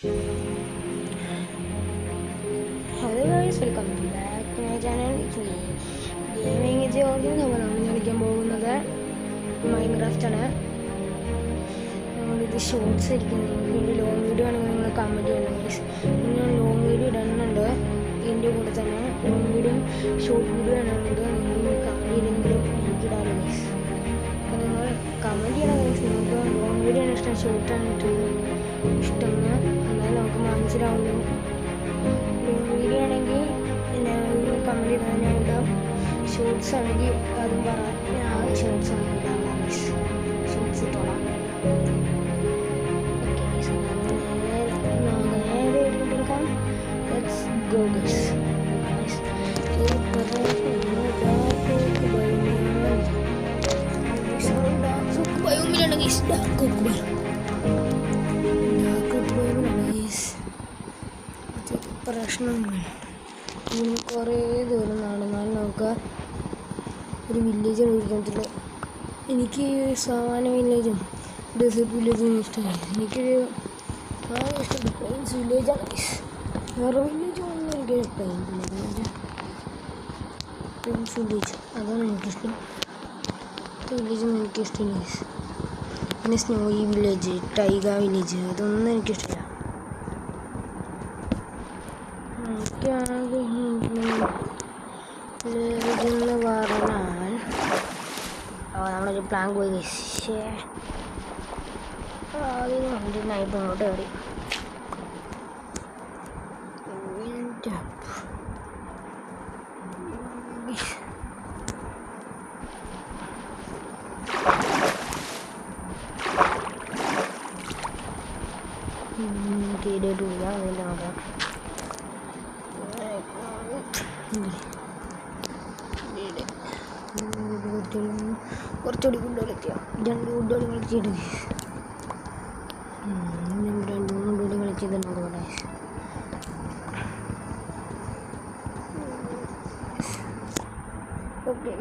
Hello guys, welcome back to my channel. Gaming George നമ്മൾ കളിക്കാൻ പോകുന്നത് മൈൻക്രാഫ്റ്റ് ആണ്. ഇത് ഷോർട്സ് ഇരിക്കുന്നത് പിന്നെ ലോങ് വീഡിയോ ആണെങ്കിൽ നിങ്ങൾ കമൻറ്റ് ചെയ്യണം ഗൈസ്. ഞാൻ ലോങ് വീഡിയോ ഇടുന്നുണ്ട് ഇതിൻ്റെ കൂടെ തന്നെ. ലോങ് വീഡിയോ ഷോർട്ട് വീഡിയോ ആണെങ്കിൽ നിങ്ങൾ കമൻറ്റ് ചെയ്തെങ്കിലും എനിക്കിടാറ് ഗൈസ്. അപ്പോൾ നിങ്ങൾ കമൻറ്റ് ചെയ്യണം ഗൈസ്. നിങ്ങൾക്ക് ലോങ് വീഡിയോ ആണ് ഇഷ്ടം, ഷോർട്ടാണ് ഇഷ്ടമെന്ന് എന്നാൽ നമുക്ക് മനസ്സിലാവുള്ളൂ. വീഡിയോ ആണെങ്കിൽ കമൻറ്റ് ചെയ്താൽ ഞാൻ ഇടാം. ഷോർട്സ് ആണെങ്കിൽ അതും പറയാം. ഞാൻ ഷോർട്സ് ആണ് ഇടാം. ഷോർട്സ് ഇട്ടോളാം. നേരെ എടുക്കാം. Let's go guys. പ്രശ്നങ്ങൾ ഇങ്ങനെ കുറേ ദൂരം നടന്നാൽ നമുക്ക് ഒരു വില്ലേജ് വിളിക്കത്തില്ല. എനിക്ക് സാമാന്യ വില്ലേജും ഡെസേർട്ട് വില്ലേജും ഇഷ്ടമായി. എനിക്കൊരു ഇഷ്ടപ്പെട്ടു പ്ലെയിൻസ് വില്ലേജാണ്. വേറെ വില്ലേജ് ഒന്നും എനിക്ക് ഇഷ്ടമായി. പ്ലെയിൻസ് വില്ലേജ് അതാണ് എനിക്കിഷ്ടം. വില്ലേജൊന്നും എനിക്കിഷ്ടമില്ല. പിന്നെ സ്നോയി വില്ലേജ്, ടൈഗ വില്ലേജ് അതൊന്നും എനിക്കിഷ്ടമില്ല. എന്ന് പറഞ്ഞാൽ നമ്മളൊരു പ്ലാൻ പോയി അതിന് വേണ്ടിയിട്ടായിട്ട് ഇങ്ങോട്ട് കയറി. കേട്ടിട്ടില്ല അതിൻ്റെ നോക്കാം. കുറച്ചുകൂടി ഫുഡ് കളിക്കാം. 2 ഫുഡ് കളിച്ചിട്ട് 2-3 ഫുഡ് കളിച്ചത് നോക്കട്ടെ. ഓക്കെ,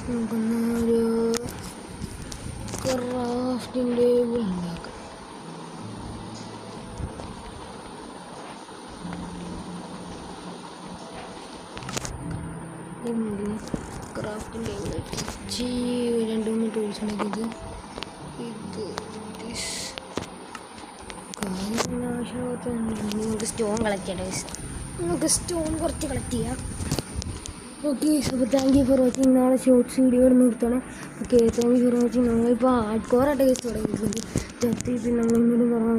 നമുക്കൊന്നൊരു ക്രാഫ്റ്റിംഗ് ടേബിൾ ഉണ്ടാക്കാം. ക്രാഫ്റ്റിംഗ് ടേബിൾ വെച്ച് 2-3 ടൂൾസ് ഉണ്ടാക്കിയത്. നമുക്ക് സ്റ്റോൺ കളക്ട് ചെയ്യാം. നമുക്ക് സ്റ്റോൺ കുറച്ച് കളക്ട് ചെയ്യാം. ഓക്കെ, അപ്പോൾ താങ്ക് യു ഫോർ വാച്ചിങ്. നാളെ ഷോർട്സ് വീഡിയോ നിർത്തണം. Okay, thank you for watching. നമ്മളിപ്പോൾ ഹാർഡ് കോറായിട്ട് തുടങ്ങിയിട്ടുണ്ട്. നമ്മൾ ഇന്നോട് പറഞ്ഞു